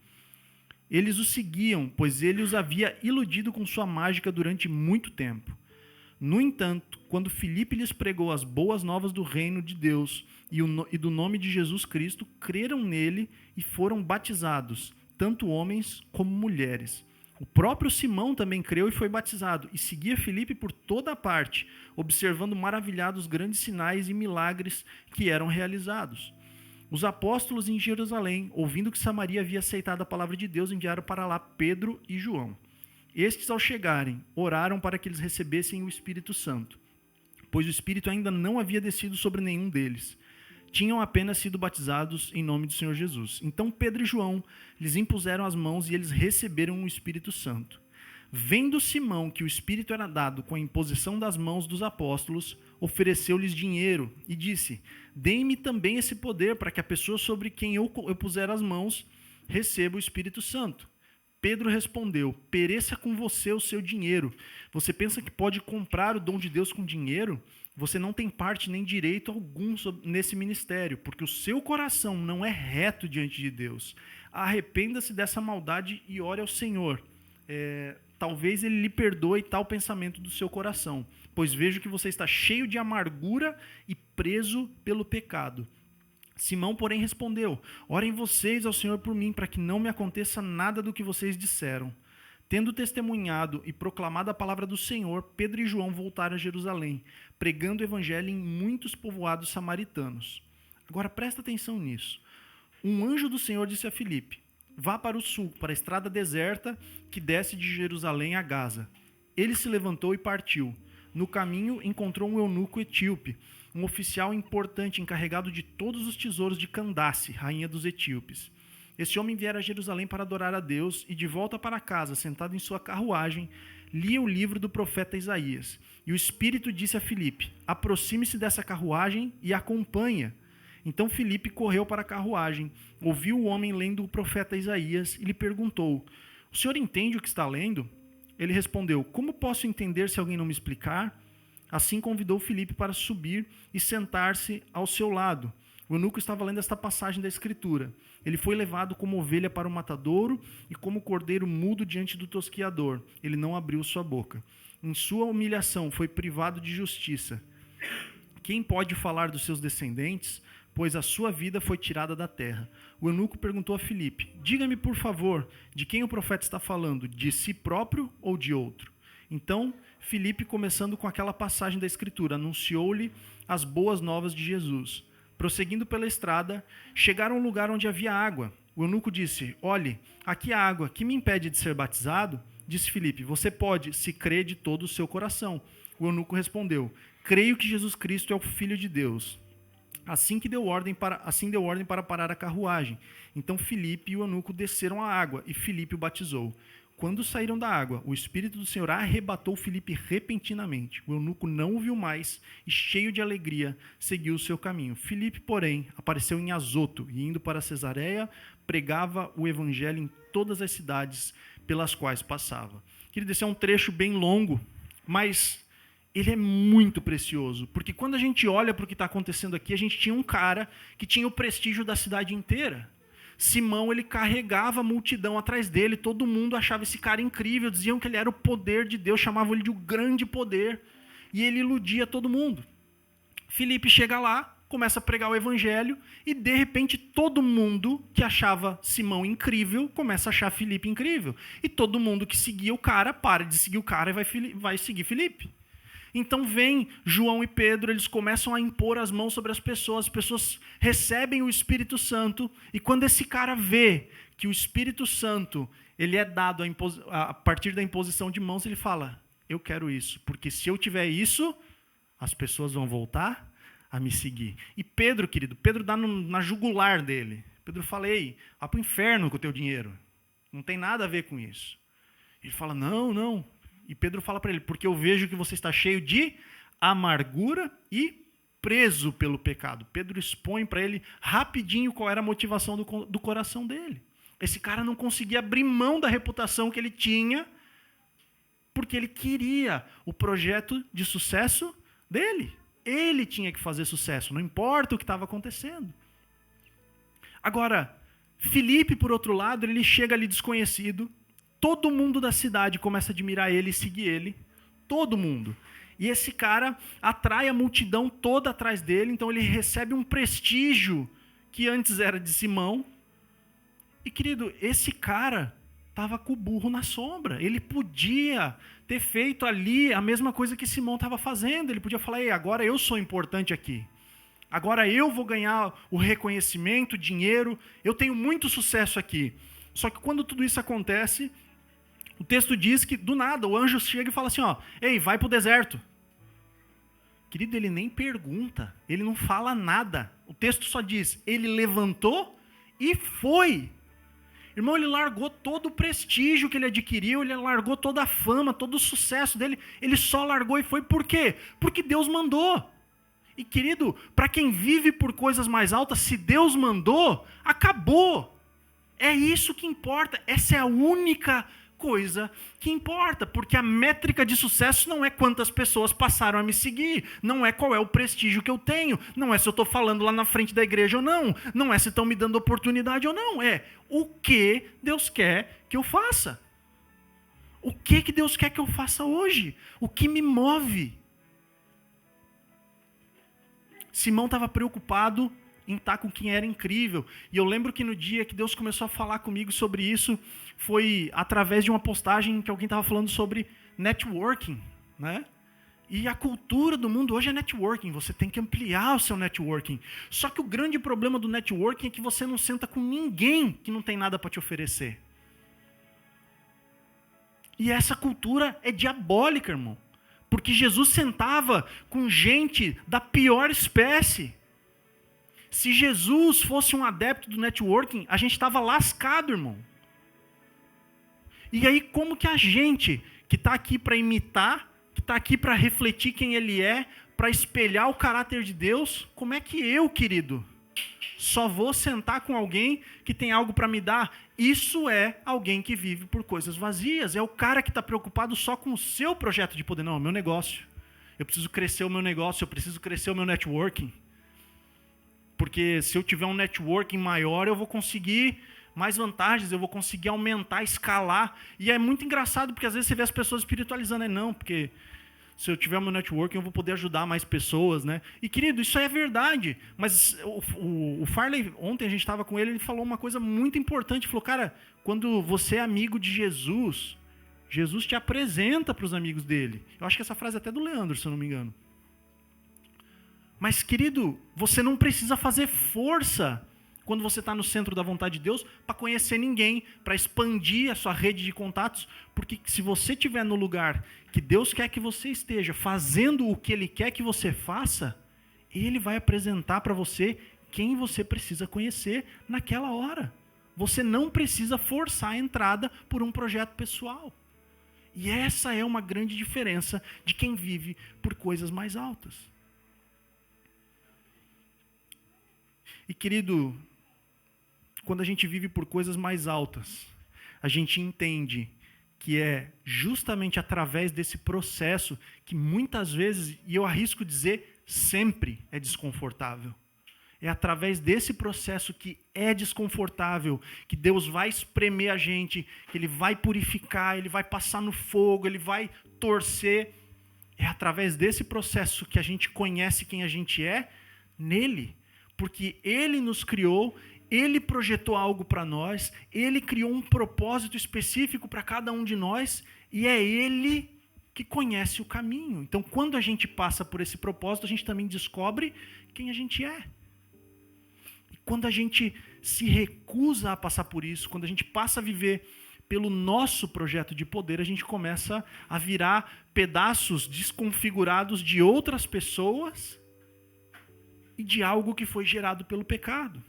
Eles o seguiam, pois ele os havia iludido com sua mágica durante muito tempo. No entanto, quando Filipe lhes pregou as boas novas do reino de Deus e do nome de Jesus Cristo, creram nele e foram batizados, tanto homens como mulheres. O próprio Simão também creu e foi batizado, e seguia Filipe por toda a parte, observando maravilhados grandes sinais e milagres que eram realizados. Os apóstolos em Jerusalém, ouvindo que Samaria havia aceitado a palavra de Deus, enviaram para lá Pedro e João. Estes, ao chegarem, oraram para que eles recebessem o Espírito Santo, pois o Espírito ainda não havia descido sobre nenhum deles. Tinham apenas sido batizados em nome do Senhor Jesus. Então Pedro e João lhes impuseram as mãos e eles receberam o Espírito Santo. Vendo Simão que o Espírito era dado com a imposição das mãos dos apóstolos, ofereceu-lhes dinheiro e disse: deem-me também esse poder para que a pessoa sobre quem eu puser as mãos receba o Espírito Santo. Pedro respondeu: pereça com você o seu dinheiro. Você pensa que pode comprar o dom de Deus com dinheiro? Você não tem parte nem direito algum nesse ministério, porque o seu coração não é reto diante de Deus. Arrependa-se dessa maldade e ore ao Senhor. Talvez ele lhe perdoe tal pensamento do seu coração, pois vejo que você está cheio de amargura e preso pelo pecado. Simão, porém, respondeu: orem vocês ao Senhor por mim, para que não me aconteça nada do que vocês disseram. Tendo testemunhado e proclamado a palavra do Senhor, Pedro e João voltaram a Jerusalém, pregando o evangelho em muitos povoados samaritanos. Agora presta atenção nisso. Um anjo do Senhor disse a Filipe: vá para o sul, para a estrada deserta que desce de Jerusalém a Gaza. Ele se levantou e partiu. No caminho encontrou um eunuco etíope, um oficial importante encarregado de todos os tesouros de Candace, rainha dos etíopes. Esse homem viera a Jerusalém para adorar a Deus e, de volta para casa, sentado em sua carruagem, lia o livro do profeta Isaías. E o Espírito disse a Filipe: aproxime-se dessa carruagem e acompanha. Então Filipe correu para a carruagem, ouviu o homem lendo o profeta Isaías e lhe perguntou: o senhor entende o que está lendo? Ele respondeu: como posso entender se alguém não me explicar? Assim convidou Filipe para subir e sentar-se ao seu lado. O eunuco estava lendo esta passagem da Escritura. Ele foi levado como ovelha para o matadouro e como cordeiro mudo diante do tosquiador. Ele não abriu sua boca. Em sua humilhação foi privado de justiça. Quem pode falar dos seus descendentes? Pois a sua vida foi tirada da terra. O eunuco perguntou a Filipe: diga-me, por favor, de quem o profeta está falando? De si próprio ou de outro? Então, Filipe, começando com aquela passagem da Escritura, anunciou-lhe as boas novas de Jesus. Prosseguindo pela estrada, chegaram a um lugar onde havia água. O eunuco disse: olhe, aqui há água, que me impede de ser batizado? Disse Filipe: você pode, se crê de todo o seu coração. O eunuco respondeu: creio que Jesus Cristo é o Filho de Deus. Assim deu ordem para parar a carruagem. Então Filipe e o eunuco desceram à água, e Filipe o batizou. Quando saíram da água, o Espírito do Senhor arrebatou Filipe repentinamente. O eunuco não o viu mais, e cheio de alegria, seguiu o seu caminho. Filipe, porém, apareceu em Azoto, e indo para Cesareia, pregava o evangelho em todas as cidades pelas quais passava. Querido, esse é um trecho bem longo, mas ele é muito precioso, porque quando a gente olha para o que está acontecendo aqui, a gente tinha um cara que tinha o prestígio da cidade inteira. Simão, ele carregava a multidão atrás dele, todo mundo achava esse cara incrível, diziam que ele era o poder de Deus, chamavam ele de o grande poder, e ele iludia todo mundo. Filipe chega lá, começa a pregar o evangelho, e de repente todo mundo que achava Simão incrível, começa a achar Filipe incrível. E todo mundo que seguia o cara, para de seguir o cara e vai seguir Filipe. Então vem João e Pedro, eles começam a impor as mãos sobre as pessoas recebem o Espírito Santo, e quando esse cara vê que o Espírito Santo ele é dado a partir da imposição de mãos, ele fala: eu quero isso, porque se eu tiver isso, as pessoas vão voltar a me seguir. E Pedro, querido, Pedro dá na jugular dele. Pedro fala: ei, vá para o inferno com o teu dinheiro, não tem nada a ver com isso. Ele fala: não. E Pedro fala para ele: porque eu vejo que você está cheio de amargura e preso pelo pecado. Pedro expõe para ele rapidinho qual era a motivação do coração dele. Esse cara não conseguia abrir mão da reputação que ele tinha, porque ele queria o projeto de sucesso dele. Ele tinha que fazer sucesso, não importa o que estava acontecendo. Agora, Filipe, por outro lado, ele chega ali desconhecido. Todo mundo da cidade começa a admirar ele e seguir ele. Todo mundo. E esse cara atrai a multidão toda atrás dele, então ele recebe um prestígio que antes era de Simão. E, querido, esse cara estava com o burro na sombra. Ele podia ter feito ali a mesma coisa que Simão estava fazendo. Ele podia falar: ei, agora eu sou importante aqui. Agora eu vou ganhar o reconhecimento, o dinheiro. Eu tenho muito sucesso aqui. Só que quando tudo isso acontece, o texto diz que, do nada, o anjo chega e fala assim: ó, ei, vai para o deserto. Querido, ele nem pergunta, ele não fala nada. O texto só diz: ele levantou e foi. Irmão, ele largou todo o prestígio que ele adquiriu, ele largou toda a fama, todo o sucesso dele, ele só largou e foi. Por quê? Porque Deus mandou. E, querido, para quem vive por coisas mais altas, se Deus mandou, acabou. É isso que importa, essa é a única coisa que importa, porque a métrica de sucesso não é quantas pessoas passaram a me seguir, não é qual é o prestígio que eu tenho, não é se eu estou falando lá na frente da igreja ou não, não é se estão me dando oportunidade ou não, é o que Deus quer que eu faça. O que Deus quer que eu faça hoje? O que me move? Simão estava preocupado em estar com quem era incrível. E eu lembro que no dia que Deus começou a falar comigo sobre isso, foi através de uma postagem que alguém estava falando sobre networking, né? E a cultura do mundo hoje é networking, você tem que ampliar o seu networking. Só que o grande problema do networking é que você não senta com ninguém que não tem nada para te oferecer. E essa cultura é diabólica, irmão. Porque Jesus sentava com gente da pior espécie. Se Jesus fosse um adepto do networking, a gente estava lascado, irmão. E aí, como que a gente, que está aqui para imitar, que está aqui para refletir quem ele é, para espelhar o caráter de Deus, como é que eu, querido, só vou sentar com alguém que tem algo para me dar? Isso é alguém que vive por coisas vazias. É o cara que está preocupado só com o seu projeto de poder. Não, é o meu negócio. Eu preciso crescer o meu negócio, eu preciso crescer o meu networking. Porque se eu tiver um networking maior, eu vou conseguir mais vantagens, eu vou conseguir aumentar, escalar. E é muito engraçado, porque às vezes você vê as pessoas espiritualizando. Não, porque se eu tiver o meu networking, eu vou poder ajudar mais pessoas, né? E, querido, isso é verdade. Mas o Farley, ontem a gente estava com ele, ele falou uma coisa muito importante. Ele falou: cara, quando você é amigo de Jesus, Jesus te apresenta para os amigos dele. Eu acho que essa frase é até do Leandro, se eu não me engano. Mas, querido, você não precisa fazer força quando você está no centro da vontade de Deus, para conhecer ninguém, para expandir a sua rede de contatos, porque se você estiver no lugar que Deus quer que você esteja, fazendo o que Ele quer que você faça, Ele vai apresentar para você quem você precisa conhecer naquela hora. Você não precisa forçar a entrada por um projeto pessoal. E essa é uma grande diferença de quem vive por coisas mais altas. E querido, quando a gente vive por coisas mais altas, a gente entende que é justamente através desse processo que muitas vezes, e eu arrisco dizer, sempre é desconfortável. É através desse processo que é desconfortável, que Deus vai espremer a gente, que Ele vai purificar, Ele vai passar no fogo, Ele vai torcer. É através desse processo que a gente conhece quem a gente é nele. Porque Ele nos criou, Ele projetou algo para nós, Ele criou um propósito específico para cada um de nós, e é Ele que conhece o caminho. Então, quando a gente passa por esse propósito, a gente também descobre quem a gente é. E quando a gente se recusa a passar por isso, quando a gente passa a viver pelo nosso projeto de poder, a gente começa a virar pedaços desconfigurados de outras pessoas e de algo que foi gerado pelo pecado.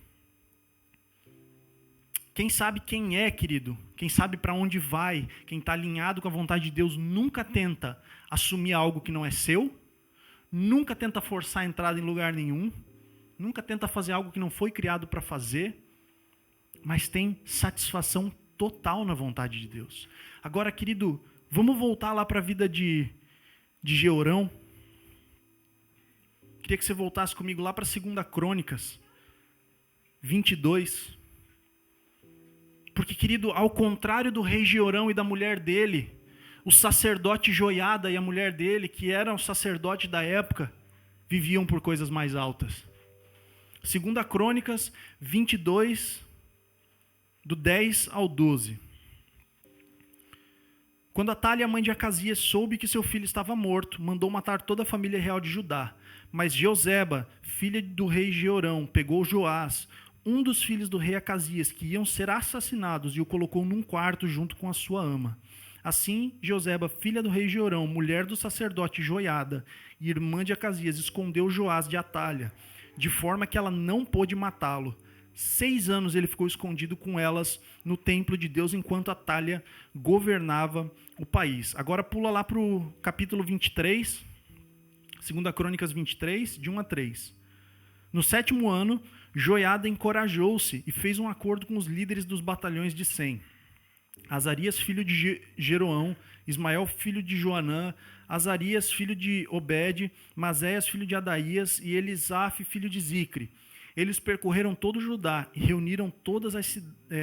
Quem sabe quem é, querido, quem sabe para onde vai, quem está alinhado com a vontade de Deus, nunca tenta assumir algo que não é seu, nunca tenta forçar a entrada em lugar nenhum, nunca tenta fazer algo que não foi criado para fazer, mas tem satisfação total na vontade de Deus. Agora, querido, vamos voltar lá para a vida de Georão. Queria que você voltasse comigo lá para 2 Crônicas 22. Porque, querido, ao contrário do rei Georão e da mulher dele, o sacerdote Joiada e a mulher dele, que eram sacerdotes da época, viviam por coisas mais altas. 2 Crônicas 22, do 10 ao 12. Quando Atália, mãe de Acasias, soube que seu filho estava morto, mandou matar toda a família real de Judá. Mas Jeozeba, filha do rei Georão, pegou Joás, um dos filhos do rei Acasias, que iam ser assassinados, e o colocou num quarto junto com a sua ama. Assim, Jeozeba, filha do rei Georão, mulher do sacerdote Joiada, e irmã de Acasias, escondeu Joás de Atália, de forma que ela não pôde matá-lo. 6 anos ele ficou escondido com elas no templo de Deus, enquanto Atália governava o país. Agora pula lá para o capítulo 23, 2 Crônicas 23, de 1 a 3. No 7º ano, Joiada encorajou-se e fez um acordo com os líderes dos batalhões de Sem. Azarias, filho de Jeroão, Ismael, filho de Joanã, Azarias, filho de Obed, Mazéias, filho de Adaías, e Elisaf, filho de Zicre. Eles percorreram todo o Judá e reuniram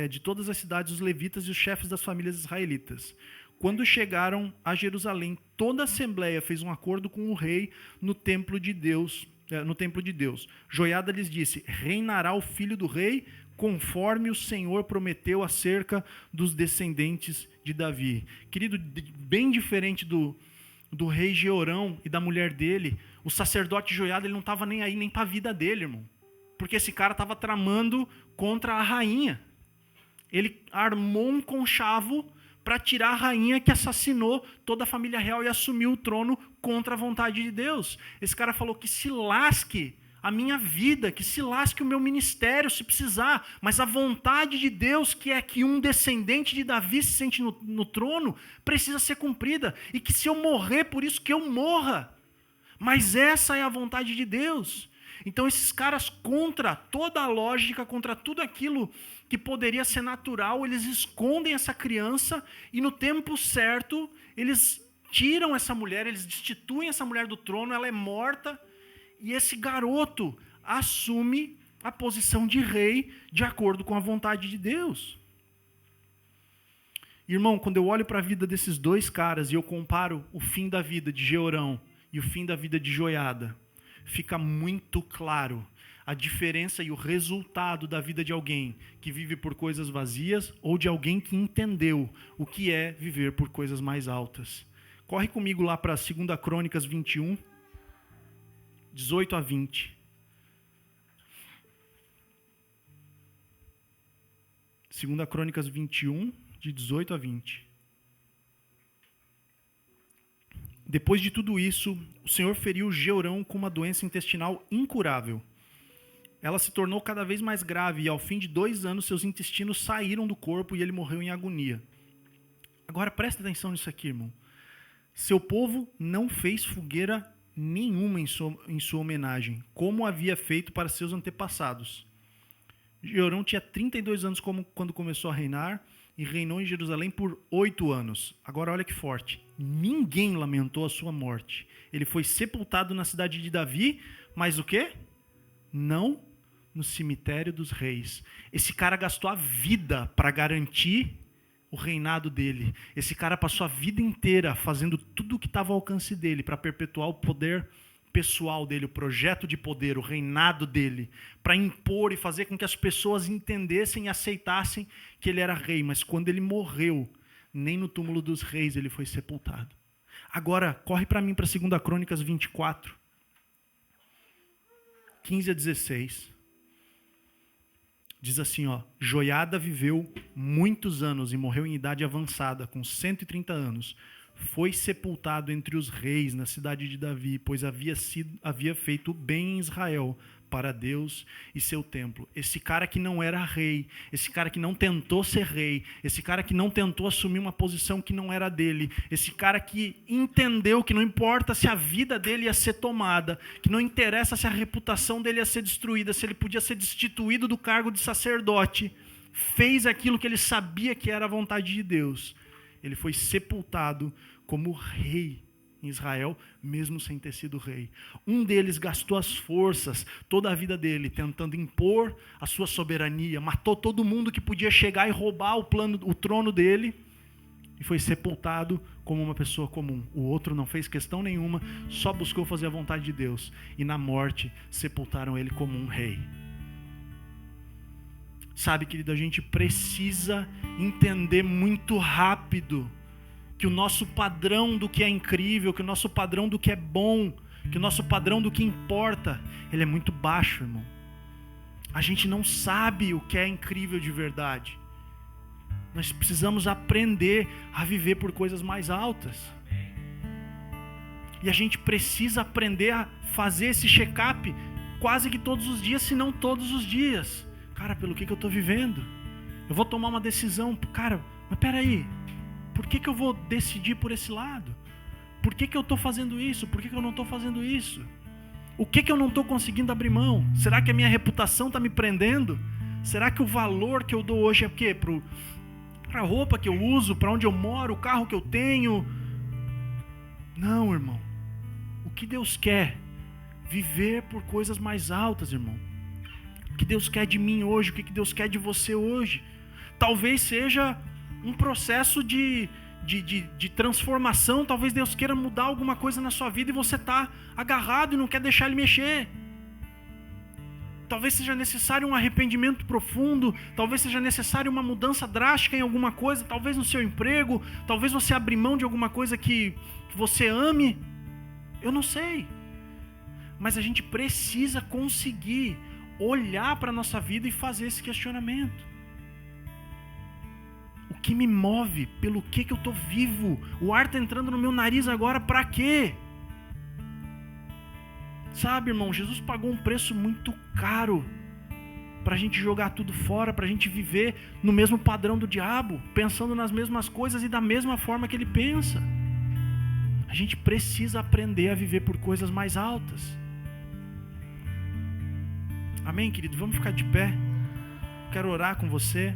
de todas as cidades os levitas e os chefes das famílias israelitas. Quando chegaram a Jerusalém, toda a assembleia fez um acordo com o rei no templo de Deus. Joiada lhes disse: reinará o filho do rei, conforme o Senhor prometeu acerca dos descendentes de Davi. Querido, bem diferente do rei Georão e da mulher dele, o sacerdote Joiada, ele não estava nem aí nem para a vida dele, irmão. Porque esse cara estava tramando contra a rainha. Ele armou um conchavo para tirar a rainha que assassinou toda a família real e assumiu o trono contra a vontade de Deus. Esse cara falou que se lasque a minha vida, que se lasque o meu ministério se precisar, mas a vontade de Deus, que é que um descendente de Davi se sente no trono, precisa ser cumprida. E que se eu morrer, por isso que eu morra. Mas essa é a vontade de Deus. Então esses caras, contra toda a lógica, contra tudo aquilo que poderia ser natural, eles escondem essa criança e no tempo certo eles tiram essa mulher, eles destituem essa mulher do trono, ela é morta e esse garoto assume a posição de rei de acordo com a vontade de Deus. Irmão, quando eu olho para a vida desses dois caras e eu comparo o fim da vida de Georão e o fim da vida de Joiada, fica muito claro a diferença e o resultado da vida de alguém que vive por coisas vazias ou de alguém que entendeu o que é viver por coisas mais altas. Corre comigo lá para 2 Crônicas 21, 18 a 20. 2 Crônicas 21, de 18 a 20. Depois de tudo isso, o Senhor feriu Jeorão com uma doença intestinal incurável. Ela se tornou cada vez mais grave e, ao fim de 2 anos, seus intestinos saíram do corpo e ele morreu em agonia. Agora, presta atenção nisso aqui, irmão. Seu povo não fez fogueira nenhuma em sua homenagem, como havia feito para seus antepassados. Jeorão tinha 32 anos quando começou a reinar e reinou em Jerusalém por 8 anos. Agora olha que forte. Ninguém lamentou a sua morte. Ele foi sepultado na cidade de Davi, mas o quê? Não no cemitério dos reis. Esse cara gastou a vida para garantir o reinado dele. Esse cara passou a vida inteira fazendo tudo o que estava ao alcance dele para perpetuar o poder pessoal dele, o projeto de poder, o reinado dele, para impor e fazer com que as pessoas entendessem e aceitassem que ele era rei. Mas quando ele morreu, nem no túmulo dos reis ele foi sepultado. Agora, corre para mim para 2 Crônicas 24, 15 a 16. Diz assim, Joiada viveu muitos anos e morreu em idade avançada, com 130 anos. Foi sepultado entre os reis na cidade de Davi, pois havia feito bem em Israel para Deus e seu templo. Esse cara que não era rei, esse cara que não tentou ser rei, esse cara que não tentou assumir uma posição que não era dele, esse cara que entendeu que não importa se a vida dele ia ser tomada, que não interessa se a reputação dele ia ser destruída, se ele podia ser destituído do cargo de sacerdote, fez aquilo que ele sabia que era a vontade de Deus. Ele foi sepultado como rei em Israel, mesmo sem ter sido rei. Um deles gastou as forças, toda a vida dele, tentando impor a sua soberania, matou todo mundo que podia chegar e roubar o trono dele, e foi sepultado como uma pessoa comum. O outro não fez questão nenhuma, só buscou fazer a vontade de Deus, e na morte sepultaram ele como um rei. Sabe, querido, a gente precisa entender muito rápido que o nosso padrão do que é incrível, que o nosso padrão do que é bom, que o nosso padrão do que importa, ele é muito baixo, irmão. A gente não sabe o que é incrível de verdade. Nós precisamos aprender a viver por coisas mais altas. E a gente precisa aprender a fazer esse check-up quase que todos os dias, se não todos os dias. Cara, pelo que eu estou vivendo? Eu vou tomar uma decisão. Cara, mas peraí. Por que eu vou decidir por esse lado? Por que eu estou fazendo isso? Por que eu não estou fazendo isso? O que eu não estou conseguindo abrir mão? Será que a minha reputação está me prendendo? Será que o valor que eu dou hoje é o quê? Para a roupa que eu uso, para onde eu moro, o carro que eu tenho? Não, irmão. O que Deus quer? Viver por coisas mais altas, irmão. O que Deus quer de mim hoje? O que Deus quer de você hoje? Talvez seja um processo de transformação. Talvez Deus queira mudar alguma coisa na sua vida e você está agarrado e não quer deixar Ele mexer. Talvez seja necessário um arrependimento profundo. Talvez seja necessário uma mudança drástica em alguma coisa. Talvez no seu emprego. Talvez você abrir mão de alguma coisa que você ame. Eu não sei. Mas a gente precisa conseguir olhar para a nossa vida e fazer esse questionamento. O que me move? Pelo que eu estou vivo? O ar está entrando no meu nariz agora, para quê? Sabe, irmão, Jesus pagou um preço muito caro para a gente jogar tudo fora, para a gente viver no mesmo padrão do diabo, pensando nas mesmas coisas e da mesma forma que ele pensa. A gente precisa aprender a viver por coisas mais altas. Amém, querido? Vamos ficar de pé. Quero orar com você.